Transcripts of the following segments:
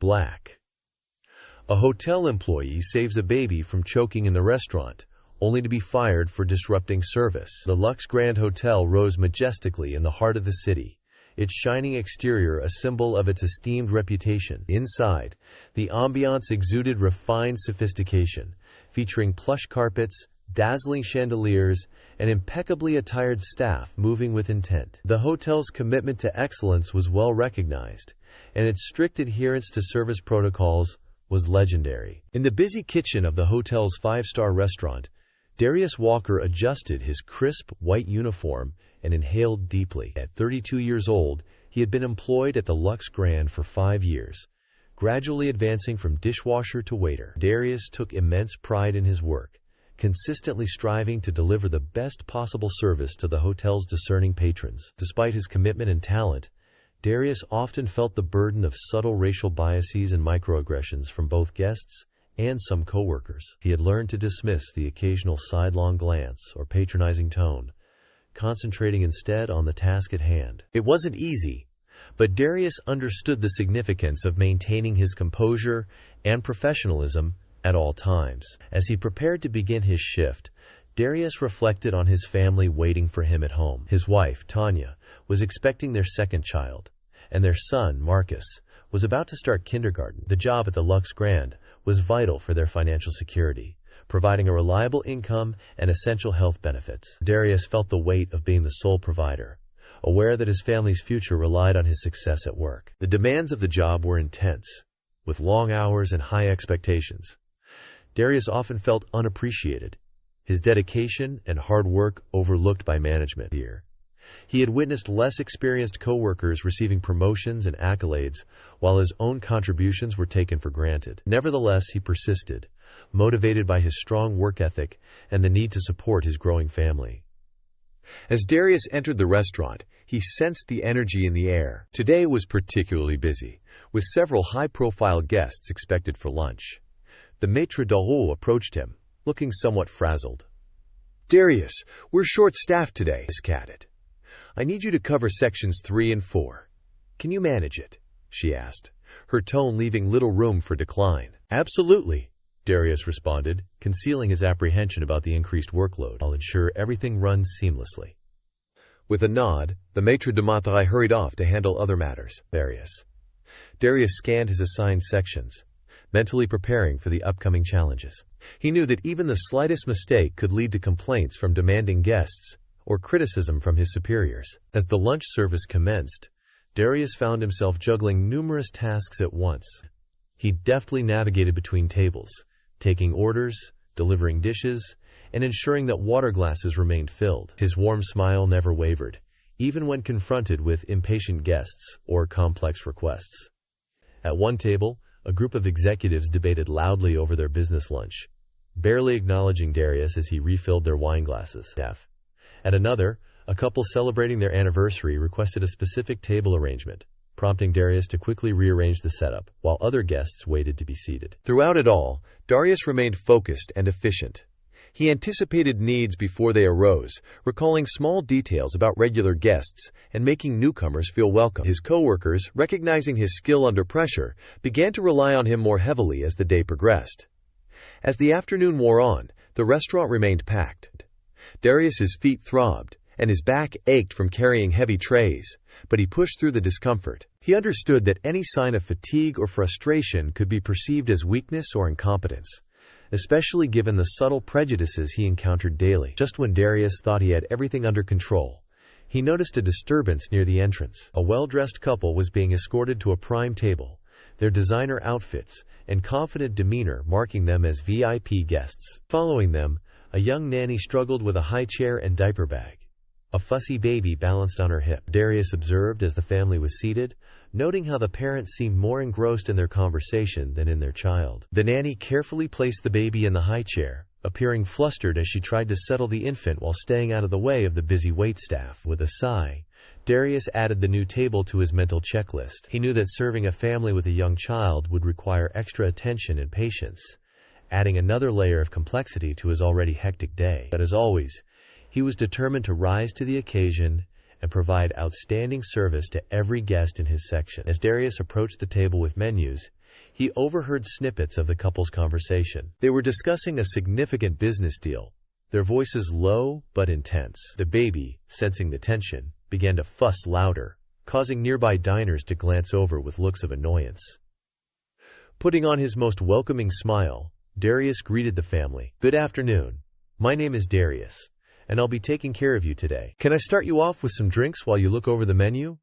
Black. A hotel employee saves a baby from choking in the restaurant, only to be fired for disrupting service. The Luxe Grand Hotel rose majestically in the heart of the city, its shining exterior a symbol of its esteemed reputation. Inside, the ambiance exuded refined sophistication, featuring plush carpets, dazzling chandeliers, and impeccably attired staff moving with intent. The hotel's commitment to excellence was well recognized, and its strict adherence to service protocols was legendary. In the busy kitchen of the hotel's five-star restaurant, Darius Walker adjusted his crisp, white uniform and inhaled deeply. At 32 years old, he had been employed at the Luxe Grand for 5 years, gradually advancing from dishwasher to waiter. Darius took immense pride in his work, consistently striving to deliver the best possible service to the hotel's discerning patrons. Despite his commitment and talent, Darius often felt the burden of subtle racial biases and microaggressions from both guests and some coworkers. He had learned to dismiss the occasional sidelong glance or patronizing tone, concentrating instead on the task at hand. It wasn't easy, but Darius understood the significance of maintaining his composure and professionalism at all times. As he prepared to begin his shift, Darius reflected on his family waiting for him at home. His wife, Tanya, was expecting their second child, and their son, Marcus, was about to start kindergarten. The job at the Luxe Grand was vital for their financial security, providing a reliable income and essential health benefits. Darius felt the weight of being the sole provider, aware that his family's future relied on his success at work. The demands of the job were intense, with long hours and high expectations. Darius often felt unappreciated, his dedication and hard work overlooked by management. He had witnessed less experienced coworkers receiving promotions and accolades, while his own contributions were taken for granted. Nevertheless, he persisted, motivated by his strong work ethic and the need to support his growing family. As Darius entered the restaurant, he sensed the energy in the air. Today was particularly busy, with several high-profile guests expected for lunch. The maître d'hôtel approached him, looking somewhat frazzled. "Darius, we're short-staffed today," he scattered. "I need you to cover sections 3 and 4. Can you manage it?" she asked, her tone leaving little room for decline. "Absolutely," Darius responded, concealing his apprehension about the increased workload. "I'll ensure everything runs seamlessly." With a nod, the maître d'hôtel hurried off to handle other matters. Darius scanned his assigned sections, mentally preparing for the upcoming challenges. He knew that even the slightest mistake could lead to complaints from demanding guests or criticism from his superiors. As the lunch service commenced, Darius found himself juggling numerous tasks at once. He deftly navigated between tables, taking orders, delivering dishes, and ensuring that water glasses remained filled. His warm smile never wavered, even when confronted with impatient guests or complex requests. At one table, a group of executives debated loudly over their business lunch, barely acknowledging Darius as he refilled their wine glasses. At another, a couple celebrating their anniversary requested a specific table arrangement, prompting Darius to quickly rearrange the setup, while other guests waited to be seated. Throughout it all, Darius remained focused and efficient. He anticipated needs before they arose, recalling small details about regular guests and making newcomers feel welcome. His coworkers, recognizing his skill under pressure, began to rely on him more heavily as the day progressed. As the afternoon wore on, the restaurant remained packed. Darius's feet throbbed, and his back ached from carrying heavy trays, but he pushed through the discomfort. He understood that any sign of fatigue or frustration could be perceived as weakness or incompetence, especially given the subtle prejudices he encountered daily. Just when Darius thought he had everything under control, he noticed a disturbance near the entrance. A well-dressed couple was being escorted to a prime table, their designer outfits and confident demeanor marking them as VIP guests. Following them, a young nanny struggled with a high chair and diaper bag, a fussy baby balanced on her hip. Darius observed as the family was seated, noting how the parents seemed more engrossed in their conversation than in their child. The nanny carefully placed the baby in the high chair, appearing flustered as she tried to settle the infant while staying out of the way of the busy waitstaff. With a sigh, Darius added the new table to his mental checklist. He knew that serving a family with a young child would require extra attention and patience, adding another layer of complexity to his already hectic day. But as always, he was determined to rise to the occasion and provide outstanding service to every guest in his section. As Darius approached the table with menus, He overheard snippets of the couple's conversation. They were discussing a significant business deal, their voices low but intense. The baby, sensing the tension, began to fuss louder, causing nearby diners to glance over with looks of annoyance. Putting on his most welcoming smile, Darius greeted the family. "Good afternoon. My name is Darius, and I'll be taking care of you today. Can I start you off with some drinks while you look over the menu?"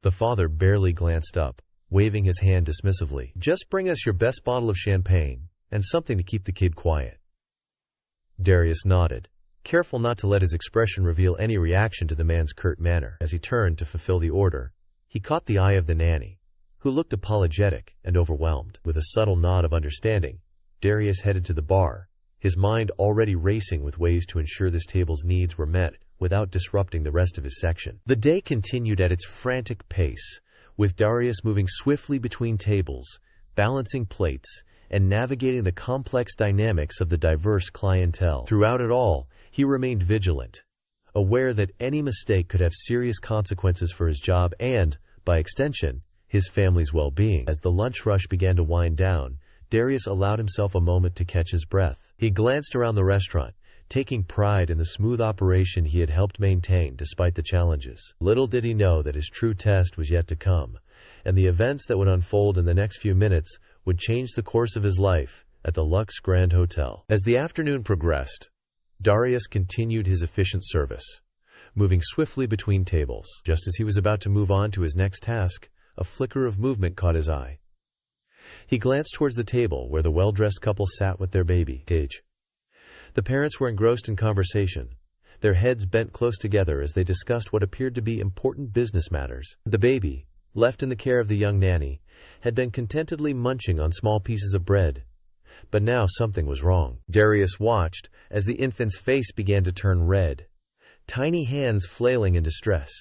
The father barely glanced up, waving his hand dismissively. "Just bring us your best bottle of champagne, and something to keep the kid quiet." Darius nodded, careful not to let his expression reveal any reaction to the man's curt manner. As he turned to fulfill the order, he caught the eye of the nanny, who looked apologetic and overwhelmed. With a subtle nod of understanding, Darius headed to the bar, his mind already racing with ways to ensure this table's needs were met without disrupting the rest of his section. The day continued at its frantic pace, with Darius moving swiftly between tables, balancing plates, and navigating the complex dynamics of the diverse clientele. Throughout it all, he remained vigilant, aware that any mistake could have serious consequences for his job and, by extension, his family's well-being. As the lunch rush began to wind down, Darius allowed himself a moment to catch his breath. He glanced around the restaurant, taking pride in the smooth operation he had helped maintain despite the challenges. Little did he know that his true test was yet to come, and the events that would unfold in the next few minutes would change the course of his life at the Lux Grand Hotel. As the afternoon progressed, Darius continued his efficient service, moving swiftly between tables. Just as he was about to move on to his next task, a flicker of movement caught his eye. He glanced towards the table where the well-dressed couple sat with their baby, Gage. The parents were engrossed in conversation, their heads bent close together as they discussed what appeared to be important business matters. The baby, left in the care of the young nanny, had been contentedly munching on small pieces of bread. But now something was wrong. Darius watched as the infant's face began to turn red, tiny hands flailing in distress.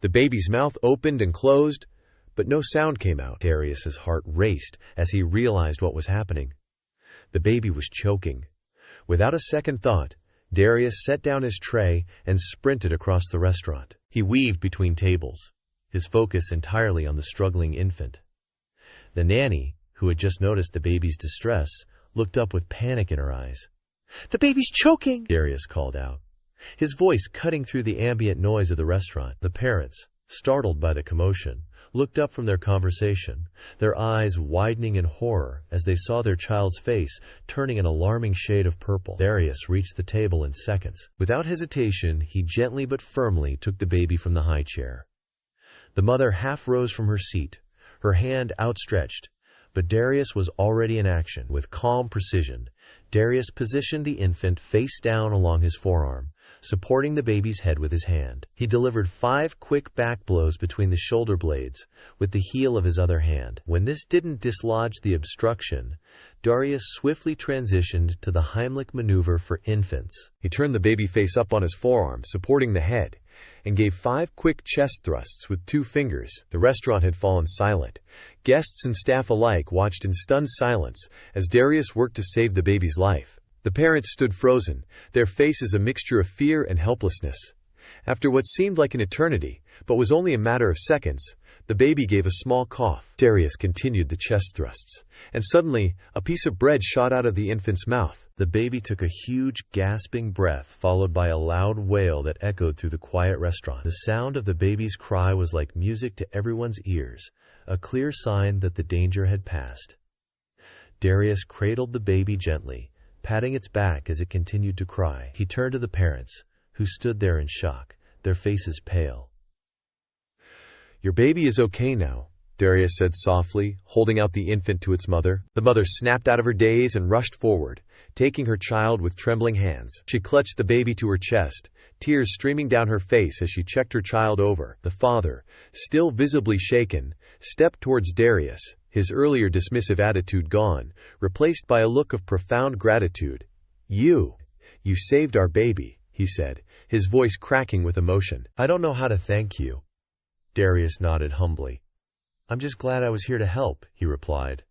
The baby's mouth opened and closed, but no sound came out. Darius's heart raced as he realized what was happening. The baby was choking. Without a second thought, Darius set down his tray and sprinted across the restaurant. He weaved between tables, his focus entirely on the struggling infant. The nanny, who had just noticed the baby's distress, looked up with panic in her eyes. "The baby's choking!" Darius called out, his voice cutting through the ambient noise of the restaurant. The parents, startled by the commotion, looked up from their conversation, their eyes widening in horror as they saw their child's face turning an alarming shade of purple. Darius reached the table in seconds. Without hesitation, he gently but firmly took the baby from the high chair. The mother half rose from her seat, her hand outstretched, but Darius was already in action. With calm precision, Darius positioned the infant face down along his forearm, supporting the baby's head with his hand. He delivered 5 quick back blows between the shoulder blades with the heel of his other hand. When this didn't dislodge the obstruction, Darius swiftly transitioned to the Heimlich maneuver for infants. He turned the baby face up on his forearm, supporting the head, and gave 5 quick chest thrusts with 2 fingers. The restaurant had fallen silent. Guests and staff alike watched in stunned silence as Darius worked to save the baby's life. The parents stood frozen, their faces a mixture of fear and helplessness. After what seemed like an eternity, but was only a matter of seconds, the baby gave a small cough. Darius continued the chest thrusts, and suddenly, a piece of bread shot out of the infant's mouth. The baby took a huge, gasping breath, followed by a loud wail that echoed through the quiet restaurant. The sound of the baby's cry was like music to everyone's ears, a clear sign that the danger had passed. Darius cradled the baby gently, patting its back as it continued to cry. He turned to the parents, who stood there in shock, their faces pale. "Your baby is okay now," Darius said softly, holding out the infant to its mother. The mother snapped out of her daze and rushed forward, taking her child with trembling hands. She clutched the baby to her chest, tears streaming down her face as she checked her child over. The father, still visibly shaken, stepped towards Darius, his earlier dismissive attitude gone, replaced by a look of profound gratitude. You saved our baby," he said, his voice cracking with emotion. "I don't know how to thank you." Darius nodded humbly. "I'm just glad I was here to help," he replied.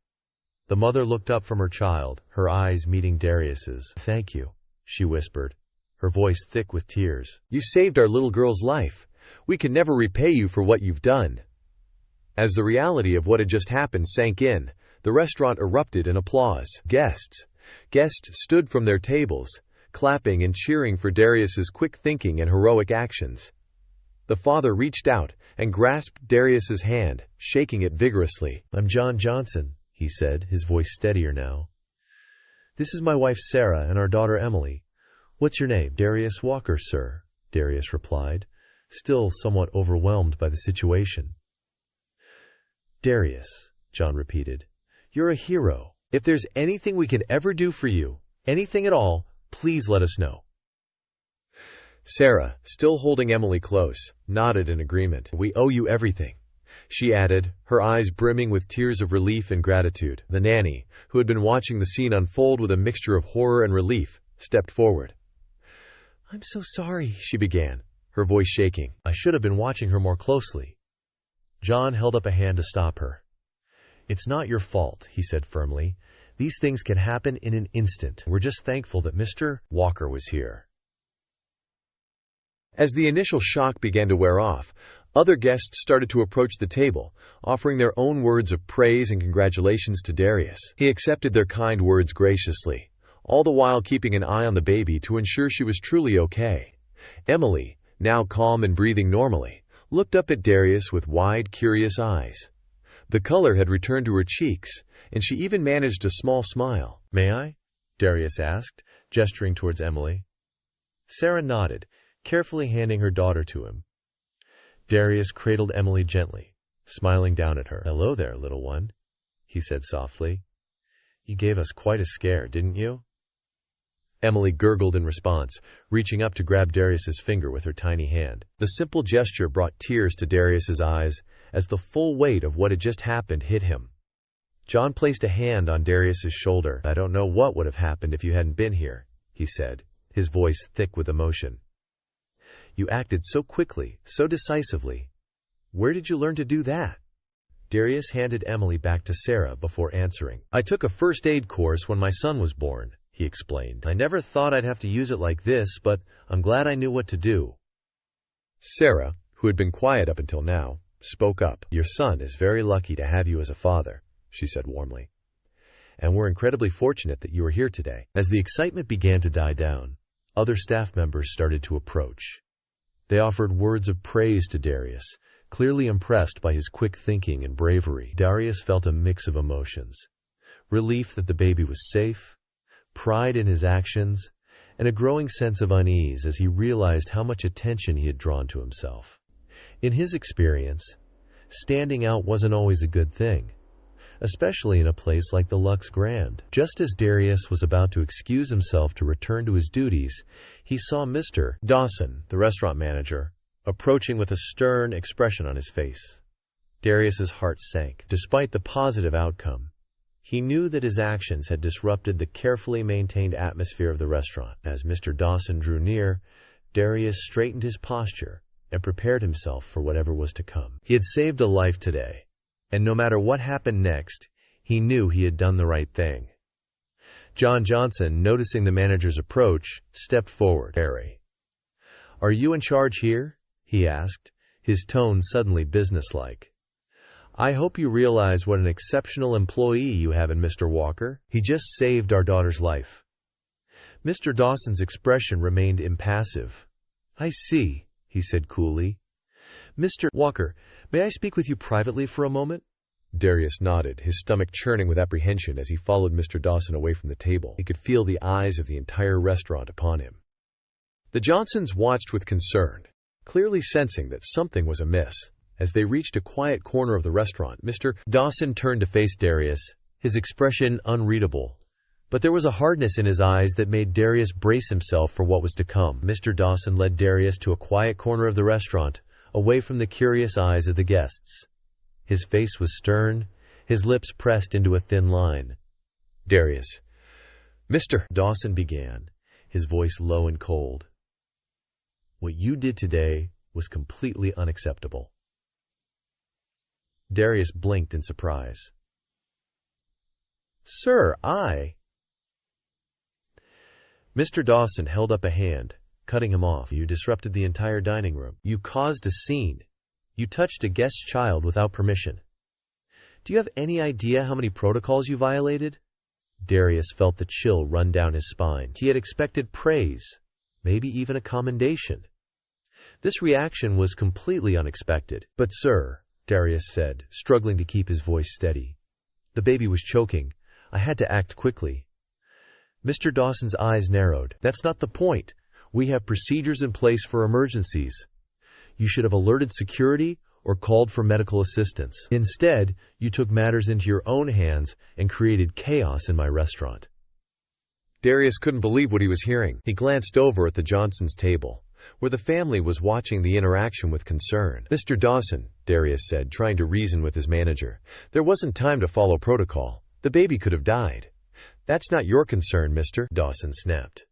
The mother looked up from her child, her eyes meeting Darius's. "Thank you," she whispered, her voice thick with tears. "You saved our little girl's life. We can never repay you for what you've done." As the reality of what had just happened sank in, the restaurant erupted in applause. Guests stood from their tables, clapping and cheering for Darius's quick thinking and heroic actions. The father reached out and grasped Darius's hand, shaking it vigorously. "I'm John Johnson," he said, his voice steadier now. "This is my wife Sarah and our daughter Emily. What's your name?" "Darius Walker, sir," Darius replied, still somewhat overwhelmed by the situation. "Darius," John repeated, "you're a hero. If there's anything we can ever do for you, anything at all, please let us know." Sarah, still holding Emily close, nodded in agreement. "We owe you everything," she added, her eyes brimming with tears of relief and gratitude. The nanny, who had been watching the scene unfold with a mixture of horror and relief, stepped forward. "I'm so sorry," she began, her voice shaking. "I should have been watching her more closely." John held up a hand to stop her. "It's not your fault," he said firmly. "These things can happen in an instant. We're just thankful that Mr. Walker was here." As the initial shock began to wear off, other guests started to approach the table, offering their own words of praise and congratulations to Darius. He accepted their kind words graciously, all the while keeping an eye on the baby to ensure she was truly okay. Emily, now calm and breathing normally, looked up at Darius with wide, curious eyes. The color had returned to her cheeks, and she even managed a small smile. "May I?" Darius asked, gesturing towards Emily. Sarah nodded, carefully handing her daughter to him. Darius cradled Emily gently, smiling down at her. "Hello there, little one," he said softly. "You gave us quite a scare, didn't you?" Emily gurgled in response, reaching up to grab Darius's finger with her tiny hand. The simple gesture brought tears to Darius's eyes as the full weight of what had just happened hit him. John placed a hand on Darius's shoulder. "I don't know what would have happened if you hadn't been here," he said, his voice thick with emotion. "You acted so quickly, so decisively. Where did you learn to do that?" Darius handed Emily back to Sarah before answering. "I took a first aid course when my son was born," he explained. "I never thought I'd have to use it like this, but I'm glad I knew what to do." Sarah, who had been quiet up until now, spoke up. "Your son is very lucky to have you as a father," she said warmly. "And we're incredibly fortunate that you are here today." As the excitement began to die down, other staff members started to approach. They offered words of praise to Darius, clearly impressed by his quick thinking and bravery. Darius felt a mix of emotions: relief that the baby was safe, pride in his actions, and a growing sense of unease as he realized how much attention he had drawn to himself. In his experience, standing out wasn't always a good thing, especially in a place like the Lux Grand. Just as Darius was about to excuse himself to return to his duties, he saw Mr. Dawson, the restaurant manager, approaching with a stern expression on his face. Darius's heart sank. Despite the positive outcome, he knew that his actions had disrupted the carefully maintained atmosphere of the restaurant. As Mr. Dawson drew near, Darius straightened his posture and prepared himself for whatever was to come. He had saved a life today, and no matter what happened next, he knew he had done the right thing. John Johnson, noticing the manager's approach, stepped forward. "Harry, are you in charge here?" he asked, his tone suddenly businesslike. "I hope you realize what an exceptional employee you have in Mr. Walker. He just saved our daughter's life." Mr. Dawson's expression remained impassive. "I see," he said coolly. "Mr. Walker, may I speak with you privately for a moment?" Darius nodded, his stomach churning with apprehension as he followed Mr. Dawson away from the table. He could feel the eyes of the entire restaurant upon him. The Johnsons watched with concern, clearly sensing that something was amiss. As they reached a quiet corner of the restaurant, Mr. Dawson turned to face Darius, his expression unreadable. But there was a hardness in his eyes that made Darius brace himself for what was to come. Mr. Dawson led Darius to a quiet corner of the restaurant, away from the curious eyes of the guests. His face was stern, his lips pressed into a thin line. "Darius, Mr. Dawson began, his voice low and cold. "What you did today was completely unacceptable." Darius blinked in surprise. "Sir, Mr. Dawson held up a hand, cutting him off. "You disrupted the entire dining room. You caused a scene. You touched a guest's child without permission." Do you have any idea how many protocols you violated? Darius felt the chill run down his spine. He had expected praise, maybe even a commendation. This reaction was completely unexpected. But sir, Darius said, struggling to keep his voice steady. The baby was choking. I had to act quickly. Mr. Dawson's eyes narrowed. That's not the point. We have procedures in place for emergencies. You should have alerted security or called for medical assistance. Instead, you took matters into your own hands and created chaos in my restaurant. Darius couldn't believe what he was hearing. He glanced over at the Johnsons' table, where the family was watching the interaction with concern. Mr. Dawson, Darius said, trying to reason with his manager, there wasn't time to follow protocol. The baby could have died. That's not your concern, Mr. Dawson snapped.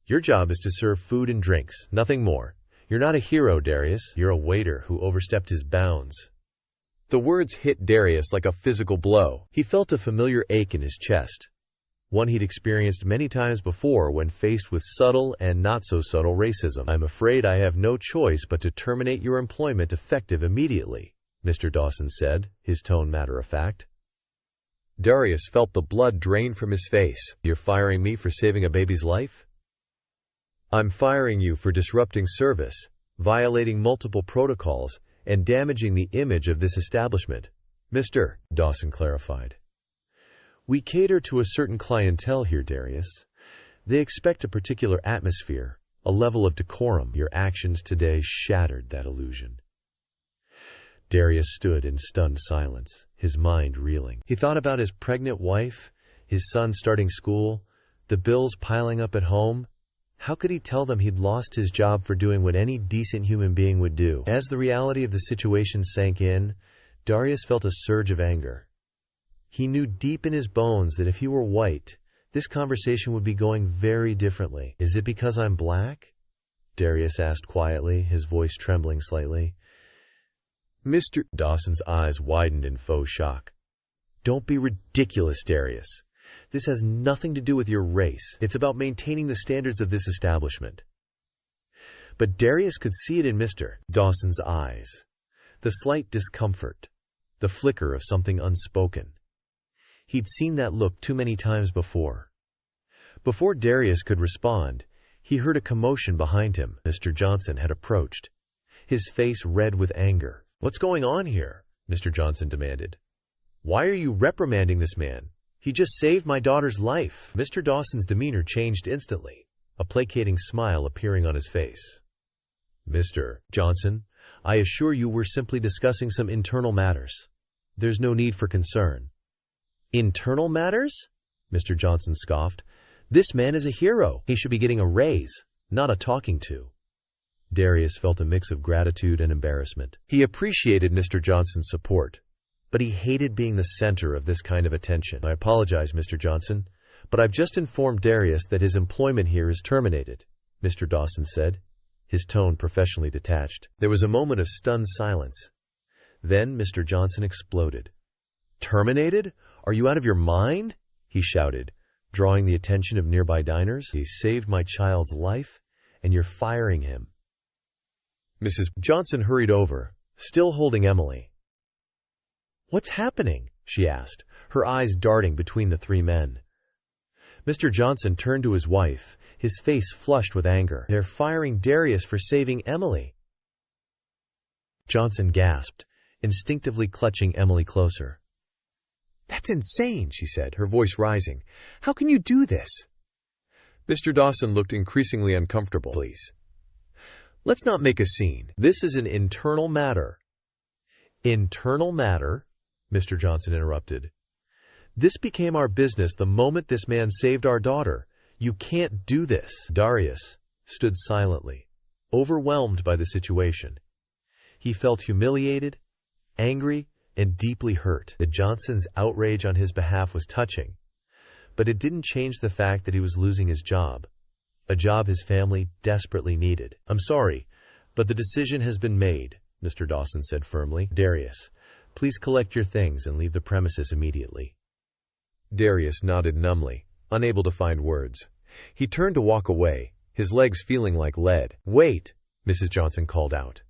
Your job is to serve food and drinks, nothing more. You're not a hero, Darius. You're a waiter who overstepped his bounds. The words hit Darius like a physical blow. He felt a familiar ache in his chest, one he'd experienced many times before when faced with subtle and not-so-subtle racism. I'm afraid I have no choice but to terminate your employment effective immediately, Mr. Dawson said, his tone matter-of-fact. Darius felt the blood drain from his face. You're firing me for saving a baby's life? I'm firing you for disrupting service, violating multiple protocols, and damaging the image of this establishment, Mr. Dawson clarified. We cater to a certain clientele here, Darius. They expect a particular atmosphere, a level of decorum. Your actions today shattered that illusion. Darius stood in stunned silence, his mind reeling. He thought about his pregnant wife, his son starting school, the bills piling up at home. How could he tell them he'd lost his job for doing what any decent human being would do? As the reality of the situation sank in, Darius felt a surge of anger. He knew deep in his bones that if he were white, this conversation would be going very differently. Is it because I'm black? Darius asked quietly, his voice trembling slightly. Mr. Dawson's eyes widened in faux shock. Don't be ridiculous, Darius. This has nothing to do with your race. It's about maintaining the standards of this establishment. But Darius could see it in Mr. Dawson's eyes. The slight discomfort, the flicker of something unspoken. He'd seen that look too many times before. Before Darius could respond, he heard a commotion behind him. Mr. Johnson had approached, his face red with anger. What's going on here? Mr. Johnson demanded. Why are you reprimanding this man? He just saved my daughter's life. Mr. Dawson's demeanor changed instantly, a placating smile appearing on his face. Mr. Johnson, I assure you we're simply discussing some internal matters. There's no need for concern. Internal matters? Mr. Johnson scoffed. This man is a hero. He should be getting a raise, not a talking to. Darius felt a mix of gratitude and embarrassment. He appreciated Mr. Johnson's support, but he hated being the center of this kind of attention. I apologize, Mr. Johnson, but I've just informed Darius that his employment here is terminated, Mr. Dawson said, his tone professionally detached. There was a moment of stunned silence. Then Mr. Johnson exploded. Terminated? Are you out of your mind? He shouted, drawing the attention of nearby diners. He saved my child's life, and you're firing him. Mrs. Johnson hurried over, still holding Emily. What's happening? She asked, her eyes darting between the three men. Mr. Johnson turned to his wife, his face flushed with anger. They're firing Darius for saving Emily. Johnson gasped, instinctively clutching Emily closer. That's insane, she said, her voice rising. How can you do this? Mr. Dawson looked increasingly uncomfortable. Please. Let's not make a scene. This is an internal matter. Internal matter? Mr. Johnson interrupted. This became our business the moment this man saved our daughter. You can't do this. Darius stood silently, overwhelmed by the situation. He felt humiliated, angry, and deeply hurt. The Johnsons' outrage on his behalf was touching, but it didn't change the fact that he was losing his job, a job his family desperately needed. I'm sorry, but the decision has been made, Mr. Dawson said firmly. Darius, please collect your things and leave the premises immediately. Darius nodded numbly, unable to find words. He turned to walk away, his legs feeling like lead. Wait, Mrs. Johnson called out.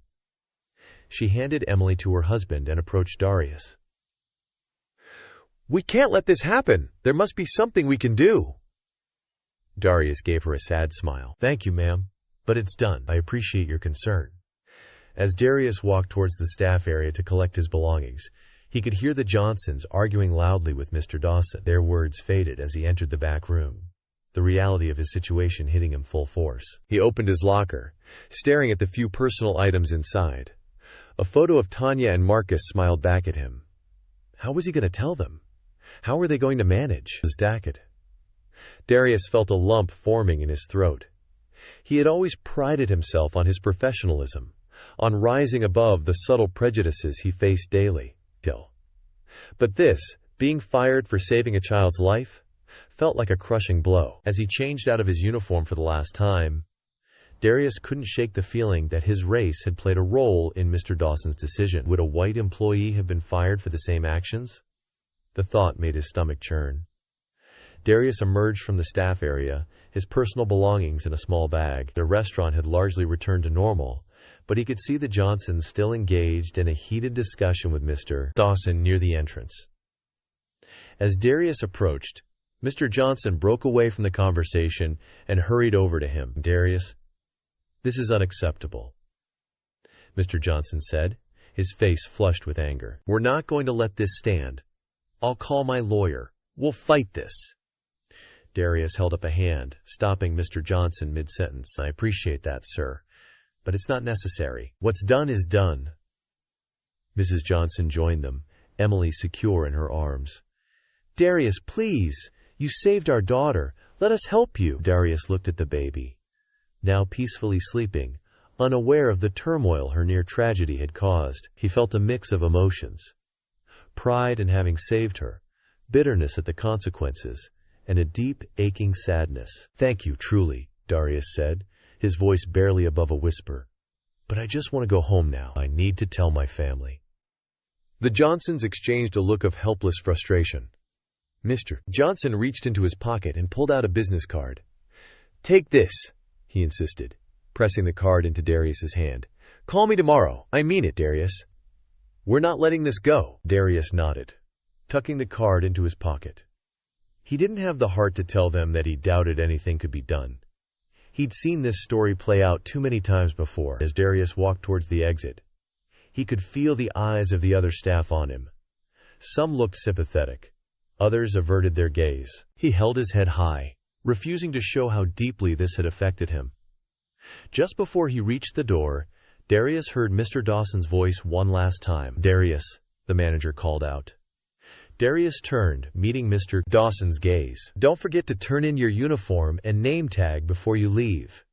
She handed Emily to her husband and approached Darius. We can't let this happen. There must be something we can do. Darius gave her a sad smile. Thank you, ma'am, but it's done. I appreciate your concern. As Darius walked towards the staff area to collect his belongings, he could hear the Johnsons arguing loudly with Mr. Dawson. Their words faded as he entered the back room, the reality of his situation hitting him full force. He opened his locker, staring at the few personal items inside. A photo of Tanya and Marcus smiled back at him. How was he going to tell them? How were they going to manage? Darius felt a lump forming in his throat. He had always prided himself on his professionalism, on rising above the subtle prejudices he faced daily. But this, being fired for saving a child's life, felt like a crushing blow. As he changed out of his uniform for the last time, Darius couldn't shake the feeling that his race had played a role in Mr. Dawson's decision. Would a white employee have been fired for the same actions? The thought made his stomach churn. Darius emerged from the staff area, his personal belongings in a small bag. The restaurant had largely returned to normal, but he could see the Johnsons still engaged in a heated discussion with Mr. Dawson near the entrance. As Darius approached, Mr. Johnson broke away from the conversation and hurried over to him. Darius, this is unacceptable, Mr. Johnson said, his face flushed with anger. We're not going to let this stand. I'll call my lawyer. We'll fight this. Darius held up a hand, stopping Mr. Johnson mid-sentence. I appreciate that, sir, but it's not necessary. What's done is done. Mrs. Johnson joined them, Emily secure in her arms. Darius, please. You saved our daughter. Let us help you. Darius looked at the baby, now peacefully sleeping, unaware of the turmoil her near tragedy had caused. He felt a mix of emotions: pride in having saved her, bitterness at the consequences, and a deep, aching sadness. Thank you, truly, Darius said, his voice barely above a whisper. But I just want to go home now. I need to tell my family. The Johnsons exchanged a look of helpless frustration. Mr. Johnson reached into his pocket and pulled out a business card. Take this, he insisted, pressing the card into Darius's hand. Call me tomorrow. I mean it, Darius. We're not letting this go. Darius nodded, tucking the card into his pocket. He didn't have the heart to tell them that he doubted anything could be done. He'd seen this story play out too many times before. As Darius walked towards the exit, he could feel the eyes of the other staff on him. Some looked sympathetic. Others averted their gaze. He held his head high, refusing to show how deeply this had affected him. Just before he reached the door, Darius heard Mr. Dawson's voice one last time. Darius, the manager called out. Darius turned, meeting Mr. Dawson's gaze. Don't forget to turn in your uniform and name tag before you leave.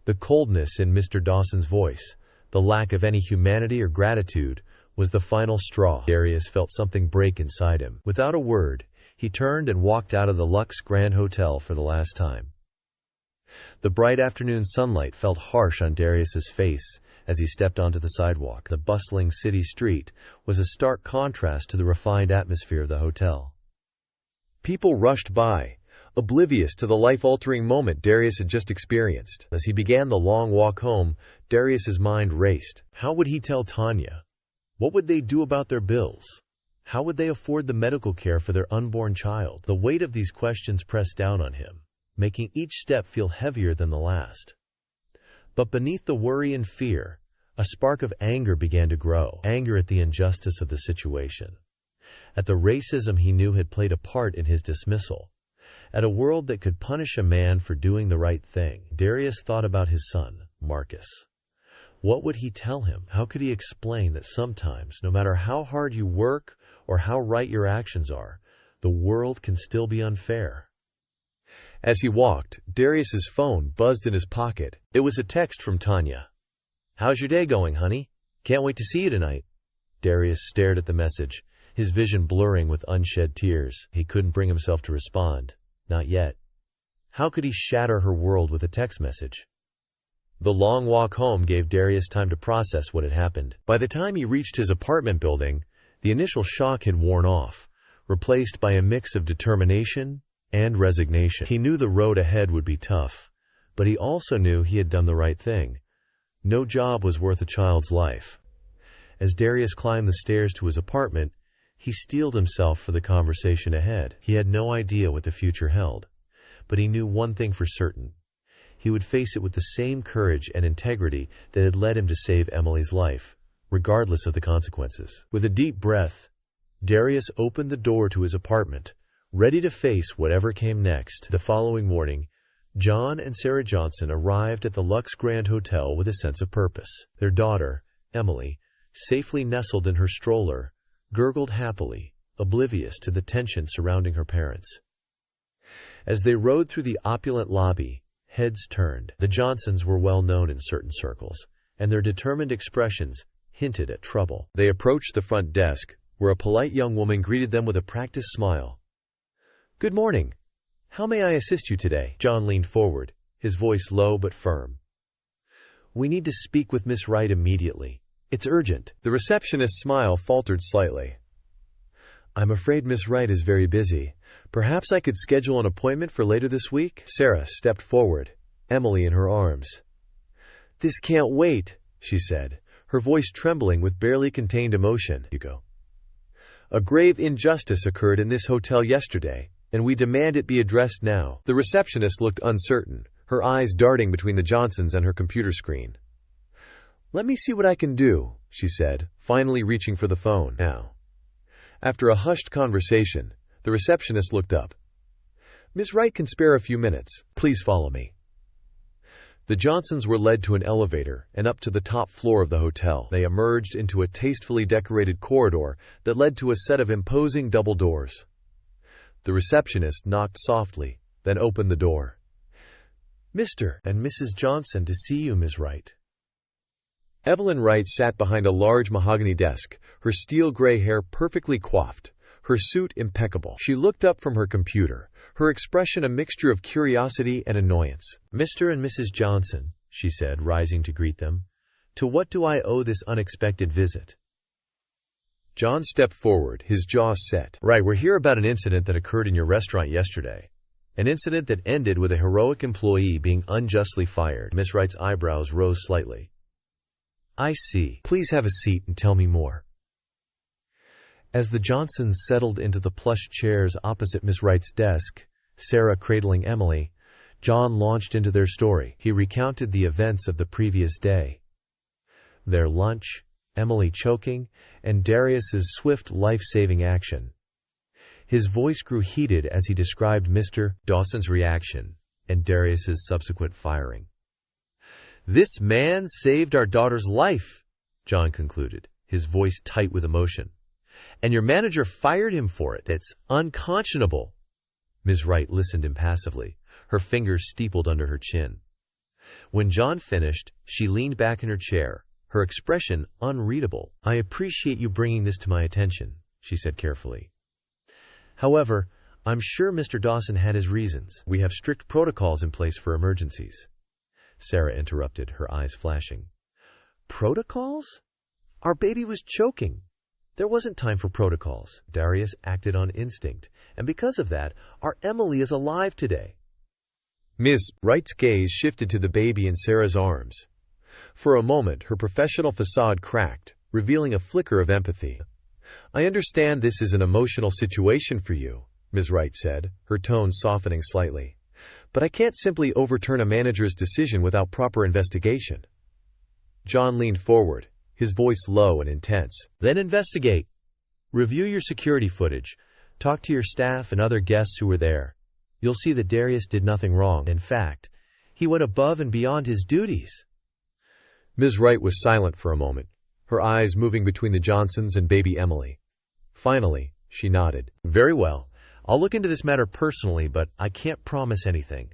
The coldness in Mr. Dawson's voice, the lack of any humanity or gratitude, was the final straw. Darius felt something break inside him. Without a word, he turned and walked out of the Lux Grand Hotel for the last time. The bright afternoon sunlight felt harsh on Darius's face as he stepped onto the sidewalk. The bustling city street was a stark contrast to the refined atmosphere of the hotel. People rushed by, oblivious to the life-altering moment Darius had just experienced. As he began the long walk home, Darius's mind raced. How would he tell Tanya? What would they do about their bills? How would they afford the medical care for their unborn child? The weight of these questions pressed down on him, making each step feel heavier than the last. But beneath the worry and fear, a spark of anger began to grow. Anger at the injustice of the situation, at the racism he knew had played a part in his dismissal, at a world that could punish a man for doing the right thing. Darius thought about his son, Marcus. What would he tell him? How could he explain that sometimes, no matter how hard you work or how right your actions are, the world can still be unfair? As he walked, Darius's phone buzzed in his pocket. It was a text from Tanya. How's your day going, honey? Can't wait to see you tonight. Darius stared at the message, his vision blurring with unshed tears. He couldn't bring himself to respond. Not yet. How could he shatter her world with a text message? The long walk home gave Darius time to process what had happened. By the time he reached his apartment building, the initial shock had worn off, replaced by a mix of determination and resignation. He knew the road ahead would be tough, but he also knew he had done the right thing. No job was worth a child's life. As Darius climbed the stairs to his apartment, He steeled himself for the conversation ahead. He had no idea what the future held, but he knew one thing for certain. He would face it with the same courage and integrity that had led him to save Emily's life, regardless of the consequences. With a deep breath, Darius opened the door to his apartment, ready to face whatever came next. The following morning, John and Sarah Johnson arrived at the Lux Grand Hotel with a sense of purpose. Their daughter, Emily, safely nestled in her stroller, gurgled happily, oblivious to the tension surrounding her parents. As they rode through the opulent lobby, heads turned. The Johnsons were well known in certain circles, and their determined expressions hinted at trouble. They approached the front desk, where a polite young woman greeted them with a practiced smile. "Good morning. How may I assist you today?" John leaned forward, his voice low but firm. "We need to speak with Miss Wright immediately. It's urgent." The receptionist's smile faltered slightly. "I'm afraid Miss Wright is very busy. Perhaps I could schedule an appointment for later this week?" Sarah stepped forward, Emily in her arms. "This can't wait," she said, her voice trembling with barely contained emotion. "A grave injustice occurred in this hotel yesterday, and we demand it be addressed now." The receptionist looked uncertain, her eyes darting between the Johnsons and her computer screen. "Let me see what I can do," she said, finally reaching for the phone. Now, after a hushed conversation, the receptionist looked up. "Miss Wright can spare a few minutes. Please follow me." The Johnsons were led to an elevator and up to the top floor of the hotel. They emerged into a tastefully decorated corridor that led to a set of imposing double doors. The receptionist knocked softly, then opened the door. "Mr. and Mrs. Johnson to see you, Ms. Wright." Evelyn Wright sat behind a large mahogany desk, her steel-gray hair perfectly coiffed, her suit impeccable. She looked up from her computer, her expression a mixture of curiosity and annoyance. "Mr. and Mrs. Johnson," she said, rising to greet them, "to what do I owe this unexpected visit?" John stepped forward, his jaw set. "Right, we're here about an incident that occurred in your restaurant yesterday. An incident that ended with a heroic employee being unjustly fired." Miss Wright's eyebrows rose slightly. "I see. Please have a seat and tell me more." As the Johnsons settled into the plush chairs opposite Miss Wright's desk, Sarah cradling Emily, John launched into their story. He recounted the events of the previous day. Their lunch, Emily choking, and Darius's swift life-saving action. His voice grew heated as he described Mr. Dawson's reaction and Darius's subsequent firing. "This man saved our daughter's life," John concluded, his voice tight with emotion. "And your manager fired him for it. It's unconscionable." Ms. Wright listened impassively, her fingers steepled under her chin. When John finished, she leaned back in her chair, her expression unreadable. "I appreciate you bringing this to my attention," she said carefully. "However, I'm sure Mr. Dawson had his reasons. We have strict protocols in place for emergencies." Sarah interrupted, her eyes flashing. "Protocols? Our baby was choking. There wasn't time for protocols." Darius acted on instinct, and because of that, our Emily is alive today. Ms. Wright's gaze shifted to the baby in Sarah's arms. For a moment, her professional facade cracked, revealing a flicker of empathy. "I understand this is an emotional situation for you," Ms. Wright said, her tone softening slightly. "But I can't simply overturn a manager's decision without proper investigation." John leaned forward, his voice low and intense. "Then investigate. Review your security footage. Talk to your staff and other guests who were there. You'll see that Darius did nothing wrong. In fact, he went above and beyond his duties." Ms. Wright was silent for a moment, her eyes moving between the Johnsons and baby Emily. Finally, she nodded. "Very well. I'll look into this matter personally, but I can't promise anything."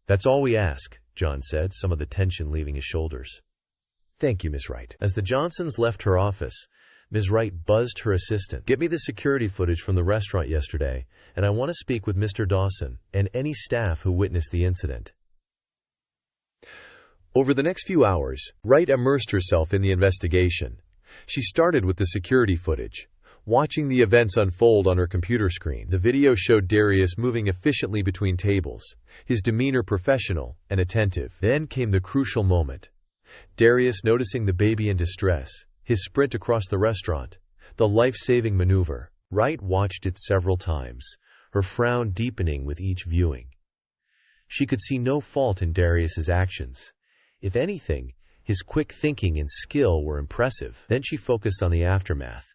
"That's all we ask," John said, some of the tension leaving his shoulders. "Thank you, Miss Wright." As the Johnsons left her office, Ms. Wright buzzed her assistant. "Get me the security footage from the restaurant yesterday, and I want to speak with Mr. Dawson and any staff who witnessed the incident." Over the next few hours, Wright immersed herself in the investigation. She started with the security footage, watching the events unfold on her computer screen. The video showed Darius moving efficiently between tables, his demeanor professional and attentive. Then came the crucial moment. Darius noticing the baby in distress, his sprint across the restaurant, the life-saving maneuver. Wright watched it several times, her frown deepening with each viewing. She could see no fault in Darius's actions. If anything, his quick thinking and skill were impressive. Then she focused on the aftermath.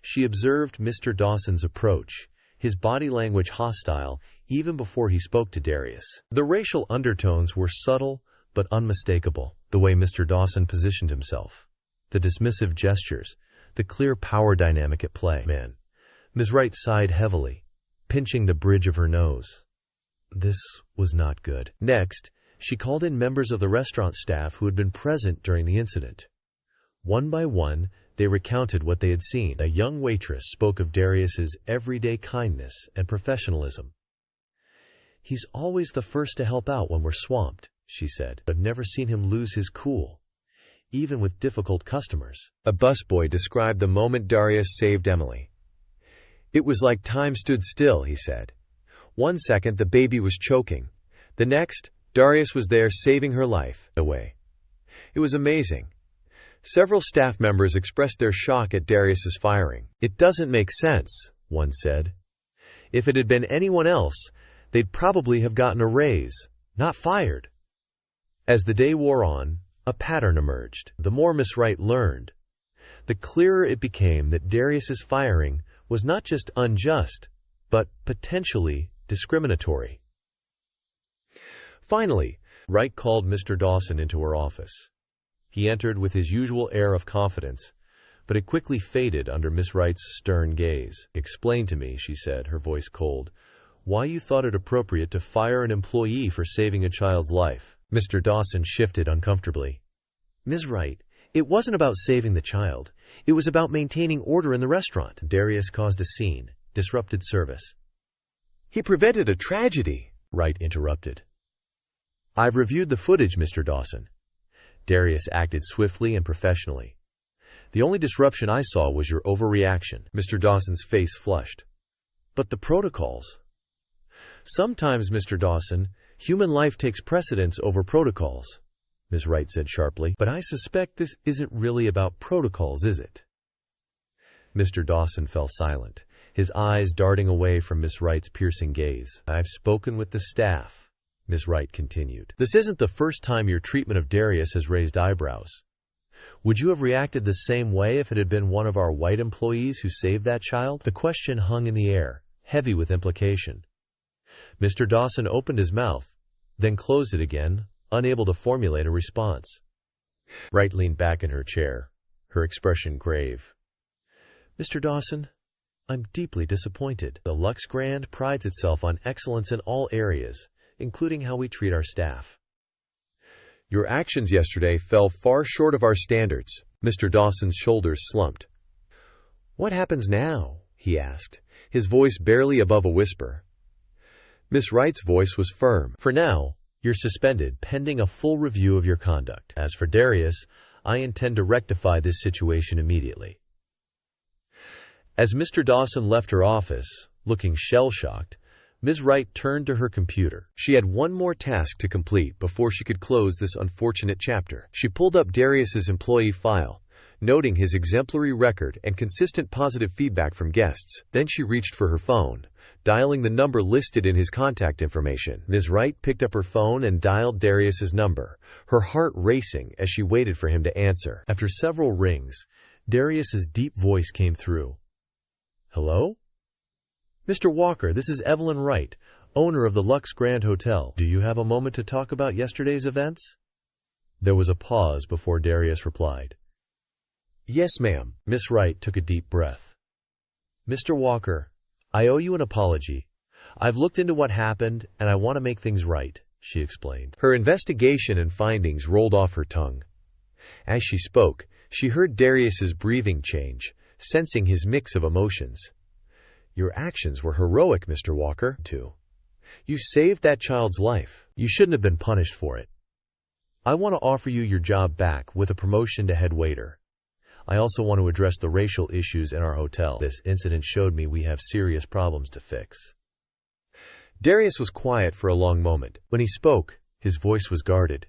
She observed Mr. Dawson's approach, his body language hostile even before he spoke to Darius. The racial undertones were subtle but unmistakable. The way Mr. Dawson positioned himself, the dismissive gestures, the clear power dynamic at play. Man, Ms. Wright sighed heavily, pinching the bridge of her nose. This was not good. Next, she called in members of the restaurant staff who had been present during the incident. One by one, they recounted what they had seen. A young waitress spoke of Darius's everyday kindness and professionalism. "He's always the first to help out when we're swamped," she said. "I've never seen him lose his cool, even with difficult customers." A busboy described the moment Darius saved Emily. "It was like time stood still," he said. "One second the baby was choking. The next, Darius was there saving her life. Away. It was amazing." Several staff members expressed their shock at Darius's firing. "It doesn't make sense," one said. "If it had been anyone else, they'd probably have gotten a raise, not fired." As the day wore on, a pattern emerged. The more Miss Wright learned, the clearer it became that Darius's firing was not just unjust, but potentially discriminatory. Finally, Wright called Mr. Dawson into her office. He entered with his usual air of confidence, but it quickly faded under Miss Wright's stern gaze. "Explain to me," she said, her voice cold, "why you thought it appropriate to fire an employee for saving a child's life." Mr. Dawson shifted uncomfortably. "Ms. Wright, it wasn't about saving the child. It was about maintaining order in the restaurant." Darius caused a scene, disrupted service. "He prevented a tragedy," Wright interrupted. "I've reviewed the footage, Mr. Dawson." Darius acted swiftly and professionally. "The only disruption I saw was your overreaction." Mr. Dawson's face flushed. "But the protocols." "Sometimes, Mr. Dawson, human life takes precedence over protocols," Ms. Wright said sharply. "But I suspect this isn't really about protocols, is it?" Mr. Dawson fell silent, his eyes darting away from Miss Wright's piercing gaze. "I've spoken with the staff," Ms. Wright continued. "This isn't the first time your treatment of Darius has raised eyebrows. Would you have reacted the same way if it had been one of our white employees who saved that child?" The question hung in the air, heavy with implication. Mr. Dawson opened his mouth, then closed it again, unable to formulate a response. Wright leaned back in her chair, her expression grave. "Mr. Dawson, I'm deeply disappointed. The Lux Grand prides itself on excellence in all areas, including how we treat our staff. Your actions yesterday fell far short of our standards." Mr. Dawson's shoulders slumped. "What happens now?" he asked, his voice barely above a whisper. Miss Wright's voice was firm. "For now, you're suspended pending a full review of your conduct. As for Darius, I intend to rectify this situation immediately." As Mr. Dawson left her office, looking shell-shocked, Ms. Wright turned to her computer. She had one more task to complete before she could close this unfortunate chapter. She pulled up Darius's employee file, noting his exemplary record and consistent positive feedback from guests. Then she reached for her phone, dialing the number listed in his contact information. Ms. Wright picked up her phone and dialed Darius's number, her heart racing as she waited for him to answer. After several rings, Darius's deep voice came through. "Hello? Mr. Walker, this is Evelyn Wright, owner of the Lux Grand Hotel. Do you have a moment to talk about yesterday's events?" There was a pause before Darius replied. "Yes, ma'am." Miss Wright took a deep breath. "Mr. Walker, I owe you an apology. I've looked into what happened, and I want to make things right," she explained. Her investigation and findings rolled off her tongue. As she spoke, she heard Darius's breathing change, sensing his mix of emotions. "Your actions were heroic, Mr. Walker, too. You saved that child's life. You shouldn't have been punished for it. I want to offer you your job back with a promotion to head waiter. I also want to address the racial issues in our hotel. This incident showed me we have serious problems to fix." Darius was quiet for a long moment. When he spoke, his voice was guarded.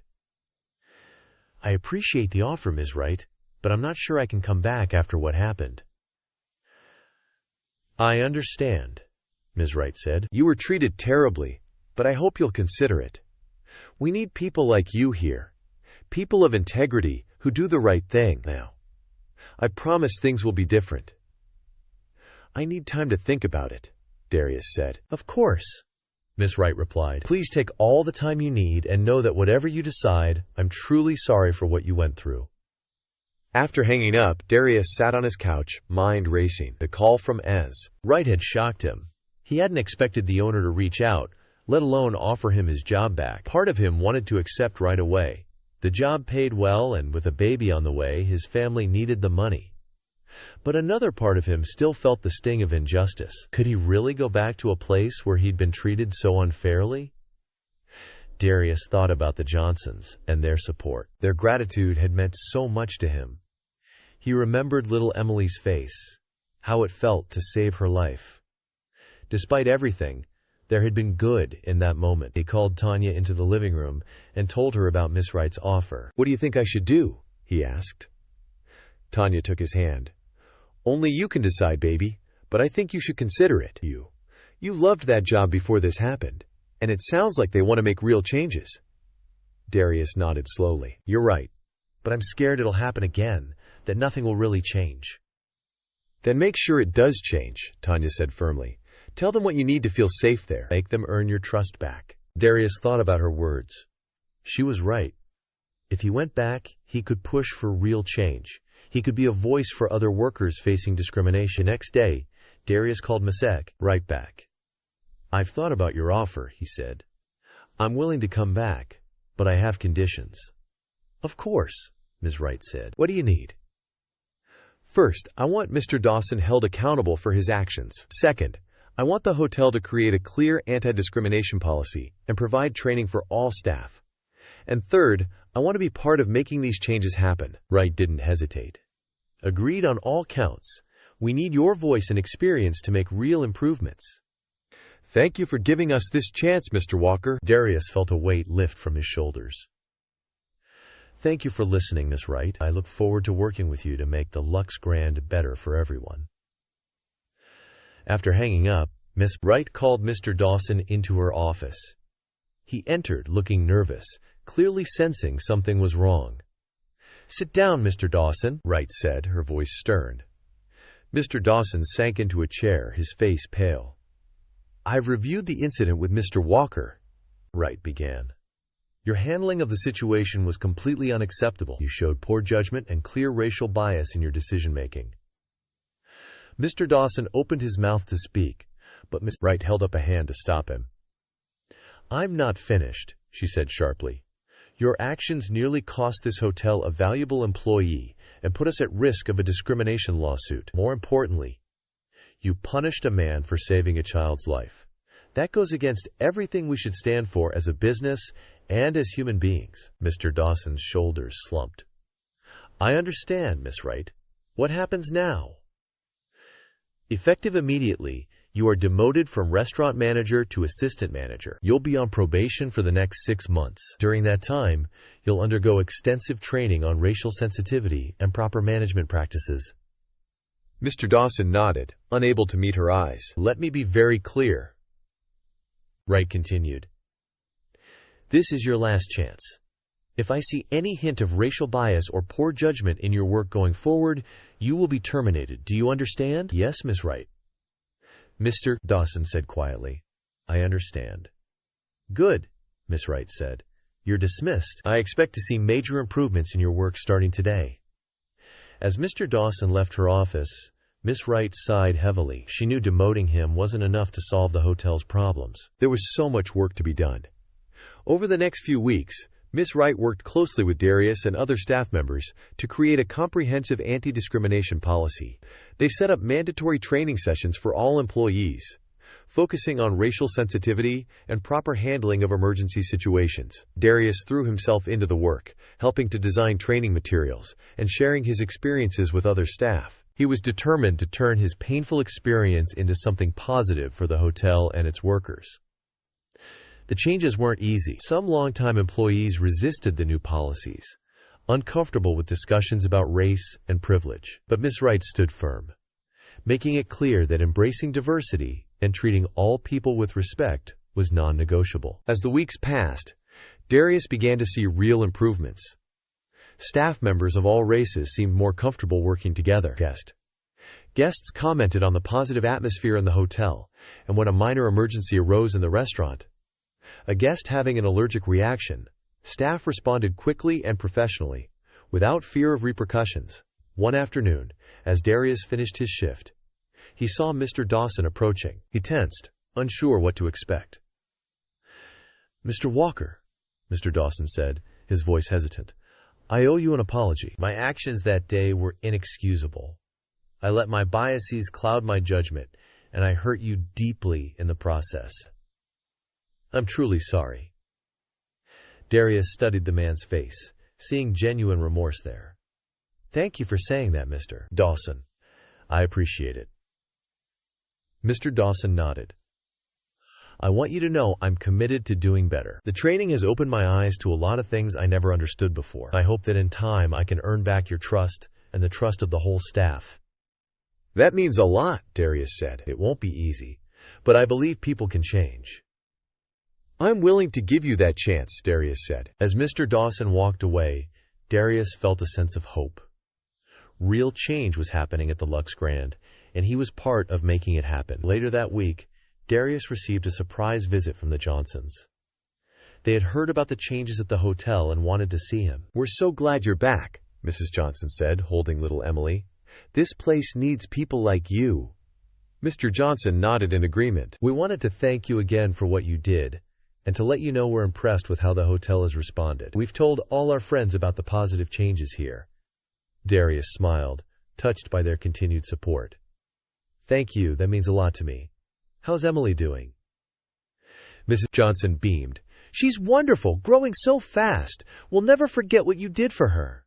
"I appreciate the offer, Ms. Wright, but I'm not sure I can come back after what happened." I understand, Ms. Wright said. You were treated terribly, but I hope you'll consider it. We need people like you here, people of integrity who do the right thing now. I promise things will be different. I need time to think about it, Darius said. Of course, Miss Wright replied. Please take all the time you need and know that whatever you decide, I'm truly sorry for what you went through. After hanging up, Darius sat on his couch, mind racing. The call from Ms. Wright had shocked him. He hadn't expected the owner to reach out, let alone offer him his job back. Part of him wanted to accept right away. The job paid well, and with a baby on the way, his family needed the money. But another part of him still felt the sting of injustice. Could he really go back to a place where he'd been treated so unfairly? Darius thought about the Johnsons and their support. Their gratitude had meant so much to him. He remembered little Emily's face, how it felt to save her life. Despite everything, there had been good in that moment. He called Tanya into the living room and told her about Miss Wright's offer. What do you think I should do? He asked. Tanya took his hand. Only you can decide, baby, but I think you should consider it. You loved that job before this happened, and it sounds like they want to make real changes. Darius nodded slowly. You're right, but I'm scared it'll happen again, that nothing will really change. Then make sure it does change, Tanya said firmly. Tell them what you need to feel safe there. Make them earn your trust back. Darius thought about her words. She was right. If he went back, he could push for real change. He could be a voice for other workers facing discrimination. Next day, Darius called Miss Wright back. I've thought about your offer, he said. I'm willing to come back, but I have conditions. Of course, Ms. Wright said. What do you need? First, I want Mr. Dawson held accountable for his actions. Second, I want the hotel to create a clear anti-discrimination policy and provide training for all staff. And third, I want to be part of making these changes happen. Wright didn't hesitate. Agreed on all counts. We need your voice and experience to make real improvements. Thank you for giving us this chance, Mr. Walker. Darius felt a weight lift from his shoulders. Thank you for listening, Miss Wright. I look forward to working with you to make the Lux Grand better for everyone. After hanging up, Miss Wright called Mr. Dawson into her office. He entered, looking nervous, clearly sensing something was wrong. Sit down, Mr. Dawson, Wright said, her voice stern. Mr. Dawson sank into a chair, his face pale. I've reviewed the incident with Mr. Walker, Wright began. Your handling of the situation was completely unacceptable. You showed poor judgment and clear racial bias in your decision-making. Mr. Dawson opened his mouth to speak, but Miss Wright held up a hand to stop him. I'm not finished, she said sharply. Your actions nearly cost this hotel a valuable employee and put us at risk of a discrimination lawsuit. More importantly, you punished a man for saving a child's life. That goes against everything we should stand for as a business and as human beings. Mr. Dawson's shoulders slumped. I understand, Miss Wright. What happens now? Effective immediately, you are demoted from restaurant manager to assistant manager. You'll be on probation for the next 6 months. During that time, you'll undergo extensive training on racial sensitivity and proper management practices. Mr. Dawson nodded, unable to meet her eyes. Let me be very clear, Wright continued. This is your last chance. If I see any hint of racial bias or poor judgment in your work going forward, you will be terminated. Do you understand? Yes, Miss Wright. Mr. Dawson said quietly. I understand. Good, Miss Wright said. You're dismissed. I expect to see major improvements in your work starting today. As Mr. Dawson left her office, Miss Wright sighed heavily. She knew demoting him wasn't enough to solve the hotel's problems. There was so much work to be done. Over the next few weeks, Miss Wright worked closely with Darius and other staff members to create a comprehensive anti-discrimination policy. They set up mandatory training sessions for all employees, focusing on racial sensitivity and proper handling of emergency situations. Darius threw himself into the work, helping to design training materials and sharing his experiences with other staff. He was determined to turn his painful experience into something positive for the hotel and its workers. The changes weren't easy. Some longtime employees resisted the new policies, uncomfortable with discussions about race and privilege. But Miss Wright stood firm. making it clear that embracing diversity and treating all people with respect was non-negotiable. As the weeks passed, Darius began to see real improvements. Staff members of all races seemed more comfortable working together. Guests commented on the positive atmosphere in the hotel, and when a minor emergency arose in the restaurant, a guest having an allergic reaction, staff responded quickly and professionally, without fear of repercussions. One afternoon, as Darius finished his shift, he saw Mr. Dawson approaching. He tensed, unsure what to expect. "Mr. Walker," Mr. Dawson said, his voice hesitant, "I owe you an apology. My actions that day were inexcusable. I let my biases cloud my judgment, and I hurt you deeply in the process. I'm truly sorry." Darius studied the man's face, seeing genuine remorse there. "Thank you for saying that, Mr. Dawson. I appreciate it." Mr. Dawson nodded. "I want you to know I'm committed to doing better. The training has opened my eyes to a lot of things I never understood before. I hope that in time I can earn back your trust and the trust of the whole staff." "That means a lot," Darius said. "It won't be easy, but I believe people can change." "I'm willing to give you that chance," Darius said. As Mr. Dawson walked away, Darius felt a sense of hope. Real change was happening at the Lux Grand, and he was part of making it happen. Later that week, Darius received a surprise visit from the Johnsons. They had heard about the changes at the hotel and wanted to see him. "We're so glad you're back," Mrs. Johnson said, holding little Emily. "This place needs people like you." Mr. Johnson nodded in agreement. "We wanted to thank you again for what you did, and to let you know we're impressed with how the hotel has responded. We've told all our friends about the positive changes here." Darius smiled, touched by their continued support. "Thank you, that means a lot to me. How's Emily doing?" Mrs. Johnson beamed. "She's wonderful, growing so fast. We'll never forget what you did for her."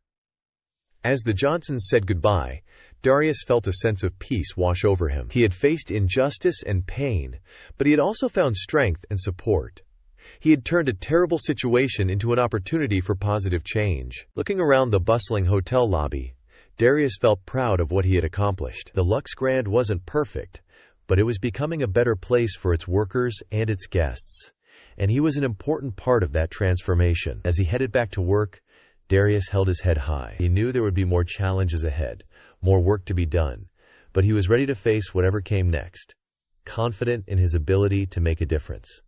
As the Johnsons said goodbye, Darius felt a sense of peace wash over him. He had faced injustice and pain, but he had also found strength and support. He had turned a terrible situation into an opportunity for positive change. Looking around the bustling hotel lobby, Darius felt proud of what he had accomplished. The Lux Grand wasn't perfect, but it was becoming a better place for its workers and its guests, and he was an important part of that transformation. As he headed back to work, Darius held his head high. He knew there would be more challenges ahead, more work to be done, but he was ready to face whatever came next, confident in his ability to make a difference.